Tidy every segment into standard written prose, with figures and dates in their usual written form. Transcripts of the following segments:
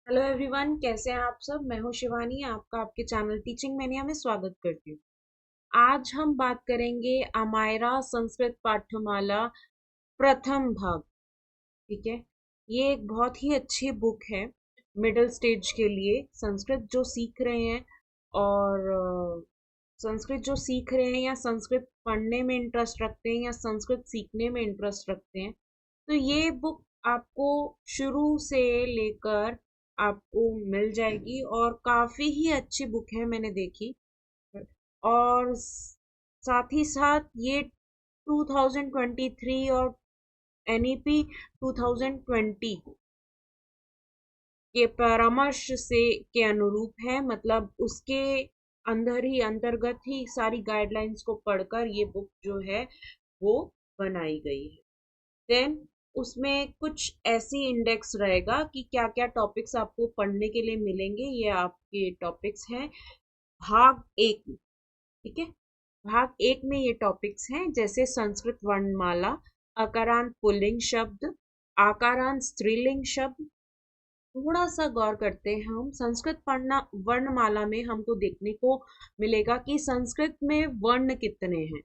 Hello everyone, कैसे हैं आप सब। मैं हूं शिवानी, आपका आपके चैनल टीचिंग मैनिया में स्वागत करती हूँ। आज हम बात करेंगे अमायरा संस्कृत पाठ्यमाला प्रथम भाग। ठीक है, ये एक बहुत ही अच्छी बुक है मिडिल स्टेज के लिए। संस्कृत जो सीख रहे हैं और संस्कृत जो सीख रहे हैं या संस्कृत पढ़ने में इंटरेस्ट रखते हैं या संस्कृत सीखने में इंटरेस्ट रखते हैं, तो ये बुक आपको शुरू से लेकर आपको मिल जाएगी और काफी ही अच्छी बुक है, मैंने देखी। और साथ ही साथ ये 2023 और एनईपी 2020 के परामर्श से के अनुरूप है। मतलब उसके अंदर ही अंतर्गत ही सारी गाइडलाइंस को पढ़कर ये बुक जो है वो बनाई गई है। देन उसमें कुछ ऐसी इंडेक्स रहेगा कि क्या क्या टॉपिक्स आपको पढ़ने के लिए मिलेंगे। ये आपके टॉपिक्स हैं भाग एक में। ठीक है, भाग एक में ये टॉपिक्स हैं जैसे संस्कृत वर्णमाला, अकारांत पुल्लिंग शब्द, आकारांत स्त्रीलिंग शब्द। थोड़ा सा गौर करते हैं हम संस्कृत पढ़ना वर्णमाला में, हमको देखने को मिलेगा कि संस्कृत में वर्ण कितने हैं।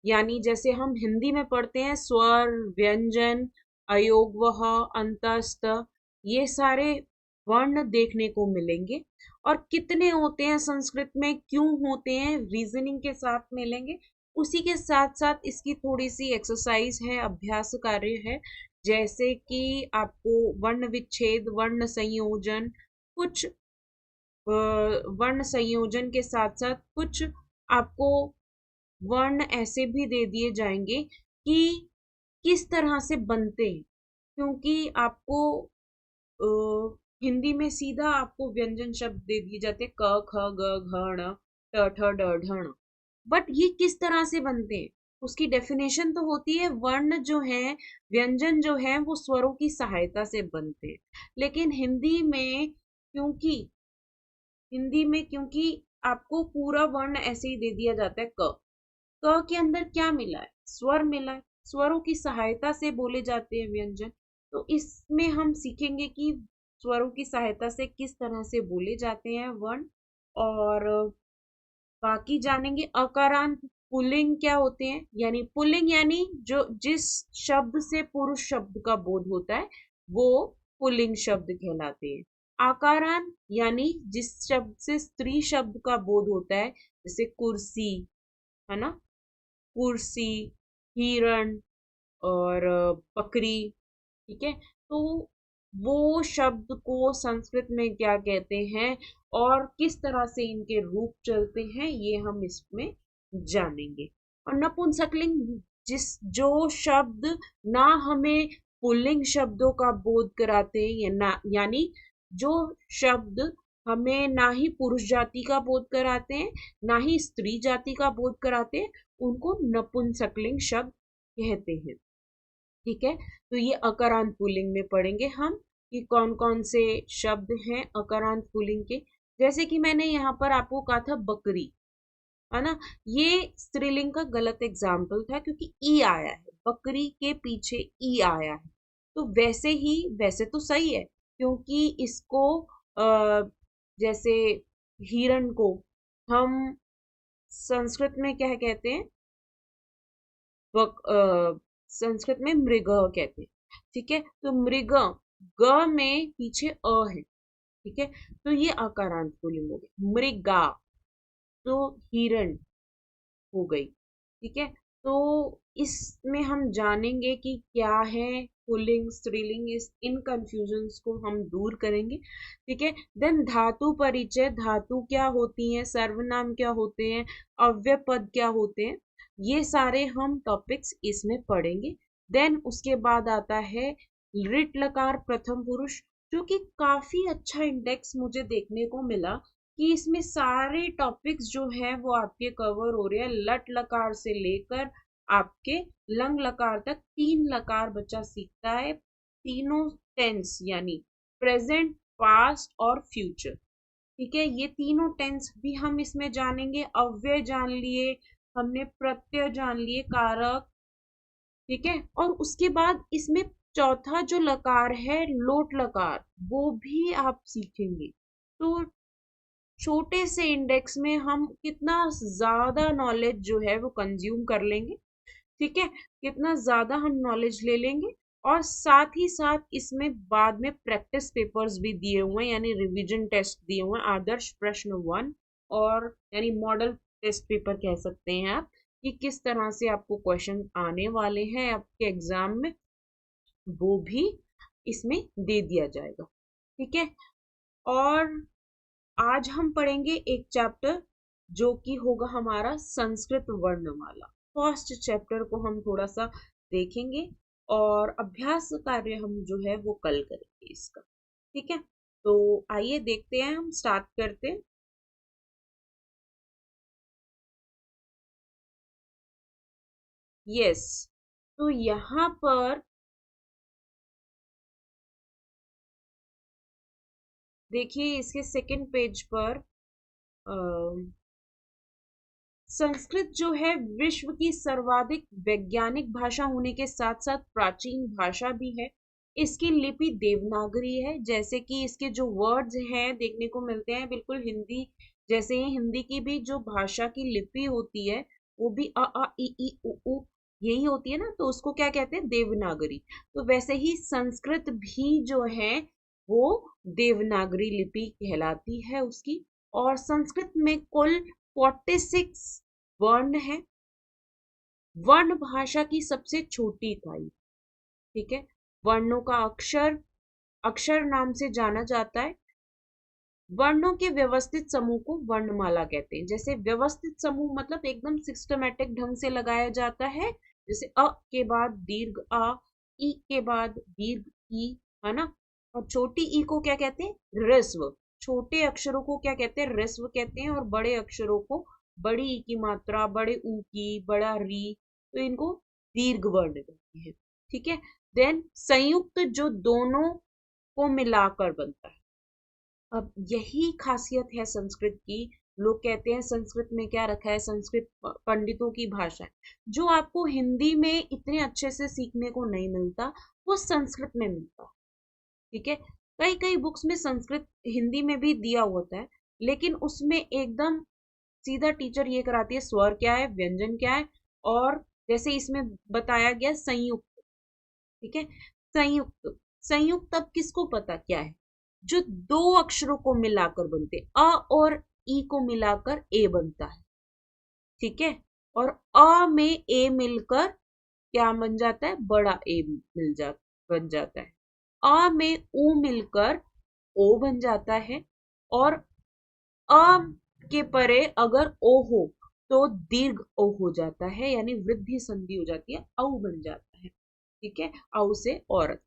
यानी जैसे हम हिंदी में पढ़ते हैं स्वर, व्यंजन, अयोगवह, अंतस्थ, ये सारे वर्ण देखने को मिलेंगे। और कितने होते हैं संस्कृत में, क्यों होते हैं, रीजनिंग के साथ मिलेंगे। उसी के साथ साथ इसकी थोड़ी सी एक्सरसाइज है, अभ्यास कार्य है। जैसे कि आपको वर्ण विच्छेद, वर्ण संयोजन, कुछ वर्ण संयोजन के साथ साथ कुछ आपको वर्ण ऐसे भी दे दिए जाएंगे कि किस तरह से बनते हैं। क्योंकि आपको हिंदी में सीधा आपको व्यंजन शब्द दे दिए जाते हैं, क ख ग घ ण ट ठ ड ढ ण। बट ये किस तरह से बनते हैं उसकी डेफिनेशन तो होती है। वर्ण जो है, व्यंजन जो है, वो स्वरों की सहायता से बनते हैं। लेकिन हिंदी में क्योंकि आपको पूरा वर्ण ऐसे ही दे दिया जाता है। क के अंदर क्या मिला है, स्वर मिला है। स्वरों की सहायता से बोले जाते हैं व्यंजन। तो इसमें हम सीखेंगे कि स्वरों की सहायता से किस तरह से बोले जाते हैं वर्ण। और बाकी जानेंगे अकारांत पुल्लिंग क्या होते हैं। यानी पुल्लिंग यानी जो जिस शब्द से पुरुष शब्द का बोध होता है वो पुल्लिंग शब्द कहलाते हैं। आकारांत यानी जिस शब्द से स्त्री शब्द का बोध होता है, जैसे कुर्सी, है ना, कुर्सी, हिरण और बकरी। ठीक है, तो वो शब्द को संस्कृत में क्या कहते हैं और किस तरह से इनके रूप चलते हैं, ये हम इसमें जानेंगे। और नपुंसकलिंग, जिस जो शब्द ना हमें पुल्लिंग शब्दों का बोध कराते हैं या ना, यानी जो शब्द हमें ना ही पुरुष जाति का बोध कराते हैं ना ही स्त्री जाति का बोध कराते हैं, उनको नपुंसकलिंग शब्द कहते हैं। ठीक है, तो ये अकारांत पुल्लिंग में पढ़ेंगे हम कि कौन कौन से शब्द हैं अकारांत पुल्लिंग के। जैसे कि मैंने यहाँ पर आपको कहा था बकरी, है ना, ये स्त्रीलिंग का गलत एग्जाम्पल था क्योंकि ई आया है, बकरी के पीछे ई आया है। तो वैसे तो सही है क्योंकि इसको जैसे हिरण को हम संस्कृत में क्या कहते हैं, संस्कृत में मृग कहते हैं। ठीक है, तो मृग, ग में पीछे अ है। ठीक है, तो ये अकारांत पुल्लिंग हो गई। मृगा तो हिरण हो गई। ठीक है, तो इसमें हम जानेंगे कि क्या है पुल्लिंग स्त्रीलिंग, इस इन कंफ्यूजन्स को हम दूर करेंगे। ठीक है, देन धातु परिचय, धातु क्या होती है, सर्वनाम क्या होते हैं, अव्यय पद क्या होते हैं, ये सारे हम टॉपिक्स इसमें पढ़ेंगे। देन उसके बाद आता है लिट लकार प्रथम पुरुष, जो कि काफी अच्छा इंडेक्स मुझे देखने को मिला कि इसमें सारे टॉपिक्स जो है वो आपके कवर हो रहे हैं। लट लकार से लेकर आपके लंग लकार तक, 3 लकार बच्चा सीखता है। तीनों टेंस यानी प्रेजेंट, पास्ट और फ्यूचर। ठीक है, ये तीनों टेंस भी हम इसमें जानेंगे। अव्यय जान लिए हमने, प्रत्यय जान लिए, कारक। ठीक है, और उसके बाद इसमें चौथा जो लकार है लोट लकार, वो भी आप सीखेंगे। तो छोटे से इंडेक्स में हम कितना ज्यादा नॉलेज जो है वो कंज्यूम कर लेंगे, ठीक है, कितना ज्यादा हम नॉलेज ले लेंगे। और साथ ही साथ इसमें बाद में प्रैक्टिस पेपर्स भी दिए हुए हैं, यानी रिवीजन टेस्ट दिए हुए हैं, आदर्श प्रश्न 1 और यानी मॉडल टेस्ट पेपर कह सकते हैं आप, कि किस तरह से आपको क्वेश्चन आने वाले हैं आपके एग्जाम में, वो भी इसमें दे दिया जाएगा, ठीक है। और आज हम पढ़ेंगे एक चैप्टर जो कि होगा हमारा संस्कृत वर्णमाला। फर्स्ट चैप्टर को हम थोड़ा सा देखेंगे और अभ्यास कार्य हम जो है वो कल करेंगे इसका, ठीक है। तो आइए देखते हैं, हम स्टार्ट करते हैं। यस, तो यहाँ पर देखिए इसके सेकंड पेज पर संस्कृत जो है विश्व की सर्वाधिक वैज्ञानिक भाषा होने के साथ साथ प्राचीन भाषा भी है। इसकी लिपि देवनागरी है, जैसे कि इसके जो वर्ड्स हैं देखने को मिलते हैं बिल्कुल हिंदी जैसे ही। हिंदी की भी जो भाषा की लिपि होती है वो भी अ आ इ ई उ ऊ यही होती है ना, तो उसको क्या कहते हैं, देवनागरी। तो वैसे ही संस्कृत भी जो है वो देवनागरी लिपि कहलाती है उसकी। और संस्कृत में कुल 46 वर्ण है। वर्ण भाषा की सबसे छोटी इकाई, ठीक है। वर्णों का अक्षर, अक्षर नाम से जाना जाता है। वर्णों के व्यवस्थित समूह को वर्णमाला कहते हैं। जैसे व्यवस्थित समूह मतलब एकदम सिस्टमेटिक ढंग से लगाया जाता है, जैसे अ के बाद दीर्घ आ, ई के बाद दीर्घ ई, है ना। और छोटी ई को क्या कहते हैं, ह्रस्व। छोटे अक्षरों को क्या कहते हैं, ह्रस्व कहते हैं। और बड़े अक्षरों को बड़ी ई की मात्रा, बड़े ऊ की, बड़ा री, तो इनको दीर्घ वर्ण कहते हैं, ठीक है। देन संयुक्त जो दोनों को मिलाकर बनता है। अब यही खासियत है संस्कृत की। लोग कहते हैं संस्कृत में क्या रखा है, संस्कृत पंडितों की भाषा है। जो आपको हिंदी में इतने अच्छे से सीखने को नहीं मिलता, वो संस्कृत में मिलता, ठीक है। कई कई बुक्स में संस्कृत हिंदी में भी दिया होता है, लेकिन उसमें एकदम सीधा टीचर ये कराती है स्वर क्या है, व्यंजन क्या है। और जैसे इसमें बताया गया संयुक्त, ठीक है। संयुक्त, संयुक्त अब किसको पता क्या है, जो दो अक्षरों को मिलाकर बनते, अ और ई को मिलाकर ए बनता है, ठीक है। और अ में ए मिलकर क्या बन जाता है, बड़ा ए बन जाता है। अ में ऊ मिलकर ओ बन जाता है। और अ के परे अगर ओ हो तो दीर्घ ओ हो जाता है, यानी वृद्धि संधि हो जाती है, औ बन जाता है, ठीक है। औ से औरत।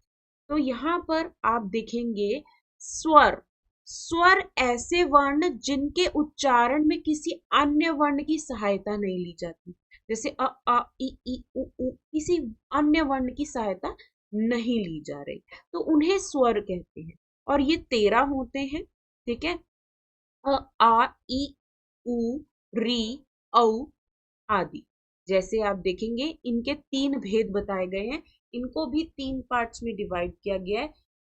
तो यहाँ पर आप देखेंगे स्वर, स्वर ऐसे वर्ण जिनके उच्चारण में किसी अन्य वर्ण की सहायता नहीं ली जाती। जैसे अ आ इ उ किसी अन्य वर्ण की सहायता नहीं ली जा रही, तो उन्हें स्वर कहते हैं। और ये 13 होते हैं, ठीक है। अ आ इ उ री औ आदि। जैसे आप देखेंगे इनके 3 भेद बताए गए हैं। इनको भी 3 पार्ट्स में डिवाइड किया गया है।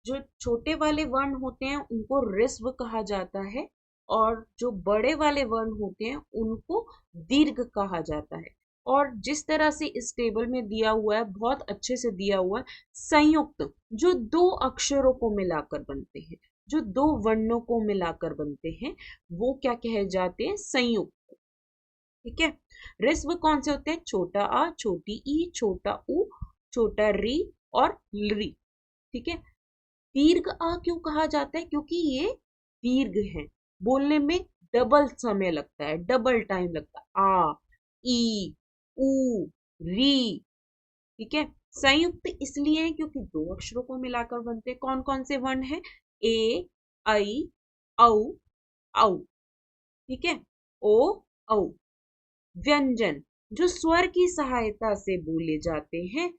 जो छोटे वाले वर्ण होते हैं उनको ऋस्व कहा जाता है, और जो बड़े वाले वर्ण होते हैं उनको दीर्घ कहा जाता है। और जिस तरह से इस टेबल में दिया हुआ है, बहुत अच्छे से दिया हुआ है, संयुक्त जो दो अक्षरों को मिलाकर बनते हैं, जो दो वर्णों को मिलाकर बनते हैं, वो क्या कहे जाते हैं, संयुक्त, ठीक है। ऋस्व कौन से होते हैं, छोटा आ, छोटी ई, छोटा उ, छोटा री और ली, ठीक है। दीर्घ आ क्यों कहा जाता है, क्योंकि ये दीर्घ है, बोलने में डबल समय लगता है, डबल टाइम लगता है। आ ई उ री, ठीक है। संयुक्त इसलिए है क्योंकि दो अक्षरों को मिलाकर बनते हैं। कौन कौन से वर्ण है, ए आई औ औ, ठीक है, ओ औ। व्यंजन जो स्वर की सहायता से बोले जाते हैं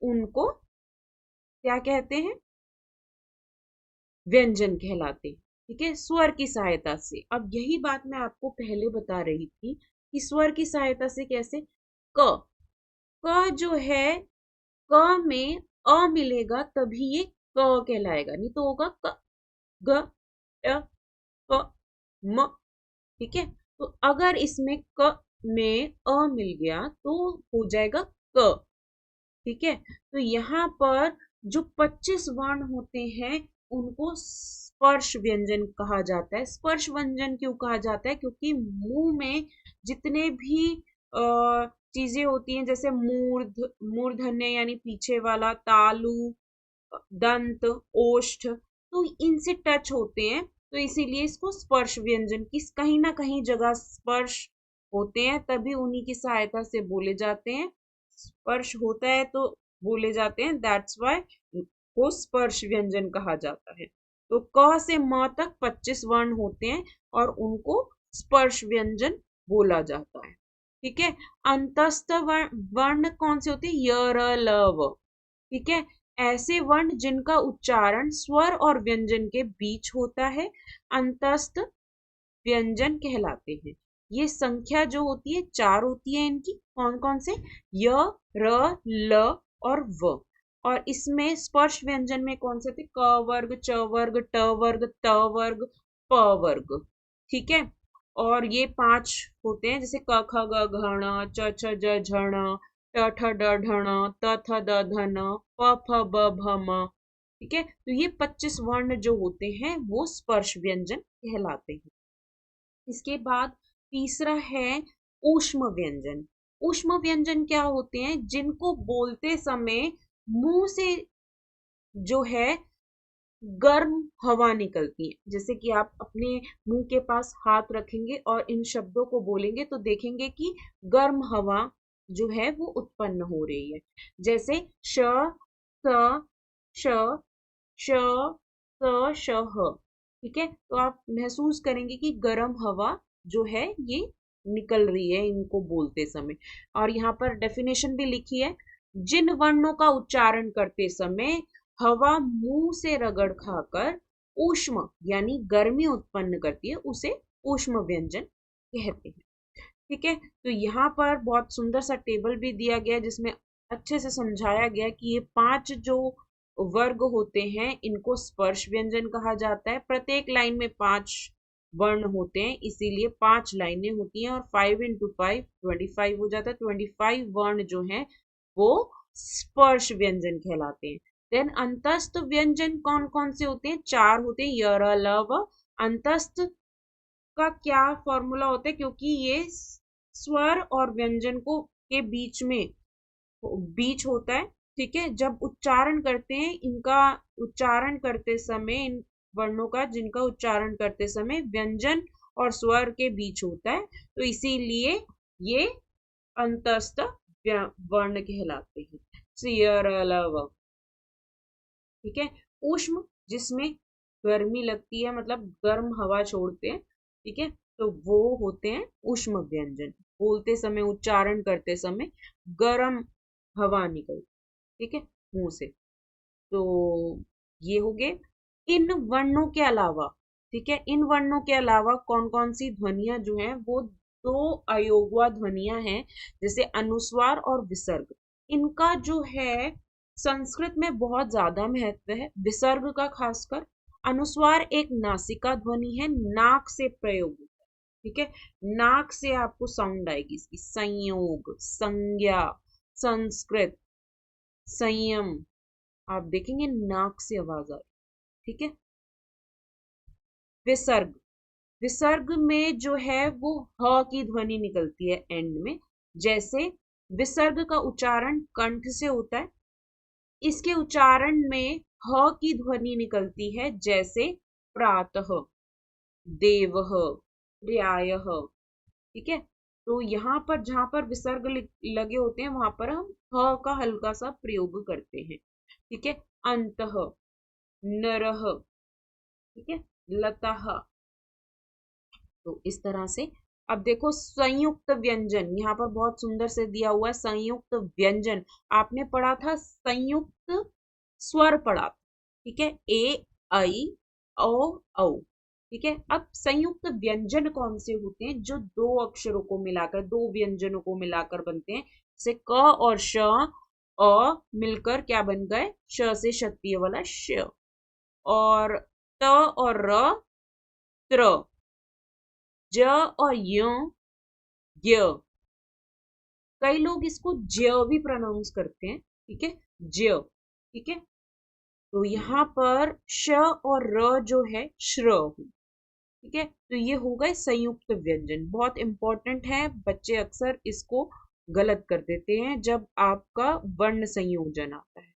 उनको क्या कहते हैं, व्यंजन कहलाते हैं, ठीक है, स्वर की सहायता से। अब यही बात मैं आपको पहले बता रही थी कि स्वर की सहायता से कैसे। क, क जो है, क में अ मिलेगा तभी ये क कहलाएगा, नहीं तो होगा क, ग, ट, प, म। ठीक है, तो अगर इसमें क में अ मिल गया तो हो जाएगा क। ठीक है, तो यहाँ पर जो 25 वर्ण होते हैं उनको स्पर्श व्यंजन कहा जाता है। स्पर्श व्यंजन क्यों कहा जाता है? क्योंकि मुंह में जितने भी चीजें होती हैं, जैसे मूर्धन्य यानी पीछे वाला, तालु, दंत, ओष्ठ, तो इनसे टच होते हैं, तो इसीलिए इसको स्पर्श व्यंजन की कहीं ना कहीं जगह स्पर्श होते हैं, तभी उन्हीं की सहायता से बोले जाते हैं। स्पर्श होता है तो बोले जाते हैं, दैट्स वाई को स्पर्श व्यंजन कहा जाता है। तो क से म तक 25 वर्ण होते हैं और उनको स्पर्श व्यंजन बोला जाता है। ठीक है, अंतस्थ वर्ण कौन से होते हैं? य, र, ल, व। ठीक है, ऐसे वर्ण जिनका उच्चारण स्वर और व्यंजन के बीच होता है अंतस्थ व्यंजन कहलाते हैं। ये संख्या जो होती है 4 होती है इनकी। कौन कौन से? य, र, ल और व। और इसमें स्पर्श व्यंजन में कौन से थे? क वर्ग, च वर्ग, ट वर्ग, त वर्ग, प वर्ग। ठीक है, और ये 5 होते हैं, जैसे क ख ग घ ण, च छ ज झ ण, ट ठ ड ढ ण, त थ द ध न, प फ ब भ म। ठीक है, तो ये 25 वर्ण जो होते हैं वो स्पर्श व्यंजन कहलाते हैं। इसके बाद तीसरा है ऊष्म व्यंजन। ऊष्म व्यंजन क्या होते हैं? जिनको बोलते समय मुंह से जो है गर्म हवा निकलती है। जैसे कि आप अपने मुंह के पास हाथ रखेंगे और इन शब्दों को बोलेंगे तो देखेंगे कि गर्म हवा जो है वो उत्पन्न हो रही है। जैसे श, स, श, श, स, श, ह। ठीक है, तो आप महसूस करेंगे कि गर्म हवा जो है ये निकल रही है इनको बोलते समय। और यहाँ पर डेफिनेशन भी लिखी है, जिन वर्णों का उच्चारण करते समय हवा मुंह से रगड़ खाकर ऊष्म यानी गर्मी उत्पन्न करती है उसे ऊष्म व्यंजन कहते हैं। ठीक है, तो यहाँ पर बहुत सुंदर सा टेबल भी दिया गया जिसमें अच्छे से समझाया गया कि ये 5 जो वर्ग होते हैं इनको स्पर्श व्यंजन कहा जाता है। प्रत्येक लाइन में 5 वर्ण होते हैं, इसीलिए 5 लाइनें होती हैं और 5 इंटू 5 25 हो जाता है। 25 वर्ण जो है वो स्पर्श व्यंजन कहलाते हैं। देन अंतस्थ व्यंजन कौन कौन से होते हैं? 4 होते हैं, य, र, ल, व। अंतस्थ का क्या फॉर्मूला होता है? क्योंकि ये स्वर और व्यंजन को के बीच होता है। ठीक है, जब उच्चारण करते हैं इनका उच्चारण करते समय, इन वर्णों का जिनका उच्चारण करते समय व्यंजन और स्वर के बीच होता है, तो इसीलिए ये अंतस्थ वर्ण कहलाते हैं। सियर, ल, ठीक है, ऊष्म जिसमें गर्मी लगती है, मतलब गर्म हवा छोड़ते हैं। ठीक है, तो वो होते हैं ऊष्म व्यंजन। बोलते समय, उच्चारण करते समय गर्म हवा निकलती, ठीक है, मुंह से। तो ये हो गए इन वर्णों के अलावा। ठीक है, इन वर्णों के अलावा कौन कौन सी ध्वनियां जो हैं वो 2 अयोगवा ध्वनियां हैं, जैसे अनुस्वार और विसर्ग। इनका जो है संस्कृत में बहुत ज्यादा महत्व है, विसर्ग का खासकर। अनुस्वार एक नासिका ध्वनि है, नाक से प्रयोग होता है। ठीक है, नाक से आपको साउंड आएगी इसकी। संयोग, संज्ञा, संस्कृत, संयम, आप देखेंगे नाक से आवाज आ रही। ठीक है, विसर्ग, विसर्ग में जो है वो ह की ध्वनि निकलती है एंड में। जैसे विसर्ग का उच्चारण कंठ से होता है, इसके उच्चारण में ह की ध्वनि निकलती है, जैसे प्रातः, देवः, पर्यायः। ठीक है, तो यहाँ पर जहां पर विसर्ग लगे होते हैं वहां पर हम ह का हल्का सा प्रयोग करते हैं। ठीक है, अंतः, नरः, ठीक है, लताः। तो इस तरह से अब देखो संयुक्त व्यंजन, यहाँ पर बहुत सुंदर से दिया हुआ है संयुक्त व्यंजन। आपने पढ़ा था संयुक्त स्वर पढ़ा, ठीक है, ए, आई, ओ, औ। ठीक है, अब संयुक्त व्यंजन कौन से होते हैं? जो 2 अक्षरों को मिलाकर, 2 व्यंजनों को मिलाकर बनते हैं, जैसे क और श, मिलकर क्या बन गए, श से क्षत्रिय वाला श। और त और र, त्र। ज और य। कई लोग इसको ज्य भी प्रोनाउंस करते हैं, ठीक है, ज्य, ठीक है। तो यहाँ पर श और र जो है श्र हुई, ठीक है। तो ये हो गए संयुक्त व्यंजन, बहुत इंपॉर्टेंट है, बच्चे अक्सर इसको गलत कर देते हैं जब आपका वर्ण संयोजन आता है।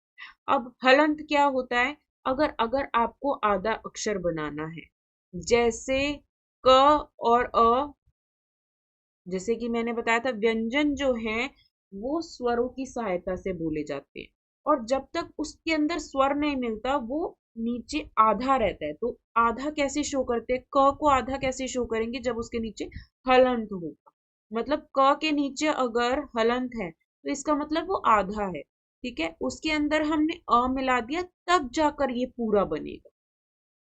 अब हलंत क्या होता है, अगर अगर आपको आधा अक्षर बनाना है, जैसे क और अ, जैसे कि मैंने बताया था व्यंजन जो है वो स्वरों की सहायता से बोले जाते हैं, और जब तक उसके अंदर स्वर नहीं मिलता वो नीचे आधा रहता है। तो आधा कैसे शो करते हैं, क को आधा कैसे शो करेंगे, जब उसके नीचे हलंत होगा, मतलब क के नीचे अगर हलंत है तो इसका मतलब वो आधा है, ठीक है। उसके अंदर हमने अ मिला दिया, तब जाकर ये पूरा बनेगा,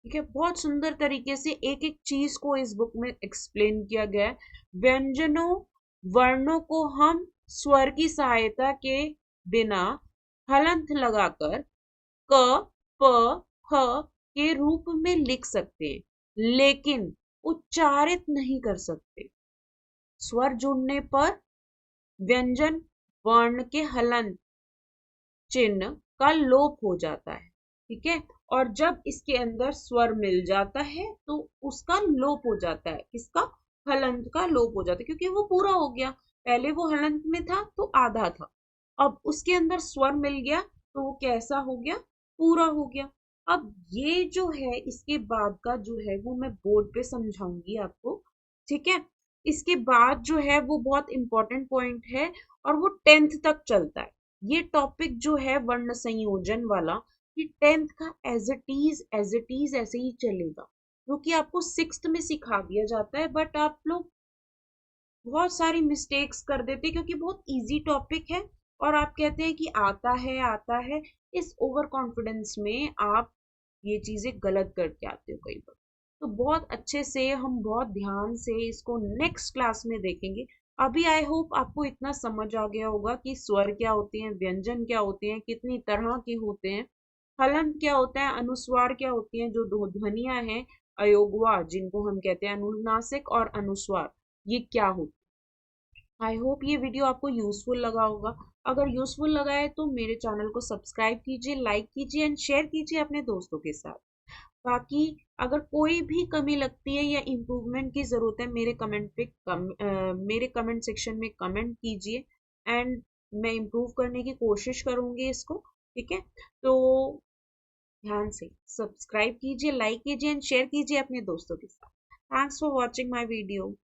ठीक है। बहुत सुंदर तरीके से एक एक चीज को इस बुक में एक्सप्लेन किया गया है। व्यंजनों, वर्णों को हम स्वर की सहायता के बिना हलंत लगाकर क, प, ह के रूप में लिख सकते हैं, लेकिन उच्चारित नहीं कर सकते। स्वर जुड़ने पर व्यंजन वर्ण के हलंत चिन्ह का लोप हो जाता है, ठीक है। और जब इसके अंदर स्वर मिल जाता है तो उसका लोप हो जाता है, किसका, हलंत का लोप हो जाता है, क्योंकि वो पूरा हो गया। पहले वो हलंत में था तो आधा था, अब उसके अंदर स्वर मिल गया तो वो कैसा हो गया, पूरा हो गया। अब ये जो है इसके बाद का जो है वो मैं बोर्ड पे समझाऊंगी आपको, ठीक है। इसके बाद जो है वो बहुत इंपॉर्टेंट पॉइंट है, और वो 10th तक चलता है। ये टॉपिक जो है वर्ण संयोजन वाला, ये 10th का एज इट इज ऐसे ही चलेगा, क्योंकि आपको 6th में सिखा दिया जाता है, बट आप लोग बहुत सारी मिस्टेक्स कर देते हैं क्योंकि बहुत इजी टॉपिक है, और आप कहते हैं कि आता है आता है, इस ओवर कॉन्फिडेंस में आप ये चीजें गलत करके आते हो कई बार। तो बहुत अच्छे से हम बहुत ध्यान से इसको नेक्स्ट क्लास में देखेंगे। अभी आई होप आपको इतना समझ आ गया होगा कि स्वर क्या होते हैं, व्यंजन क्या होते हैं, कितनी तरह के होते हैं, हलन क्या होता है, अनुस्वार क्या होती हैं, जो दो ध्वनियां हैं, अयोगवा जिनको हम कहते हैं, अनुनासिक और अनुस्वार, ये क्या होते हैं। आई होप ये वीडियो आपको यूजफुल लगा होगा। अगर यूजफुल लगा है तो मेरे चैनल को सब्सक्राइब कीजिए, लाइक कीजिए एंड शेयर कीजिए अपने दोस्तों के साथ। बाकी अगर कोई भी कमी लगती है या इम्प्रूवमेंट की जरूरत है, मेरे कमेंट सेक्शन में कमेंट कीजिए, एंड मैं इम्प्रूव करने की कोशिश करूंगी इसको, ठीक है। तो ध्यान से सब्सक्राइब कीजिए, लाइक कीजिए एंड शेयर कीजिए अपने दोस्तों के साथ। Thanks for watching my video.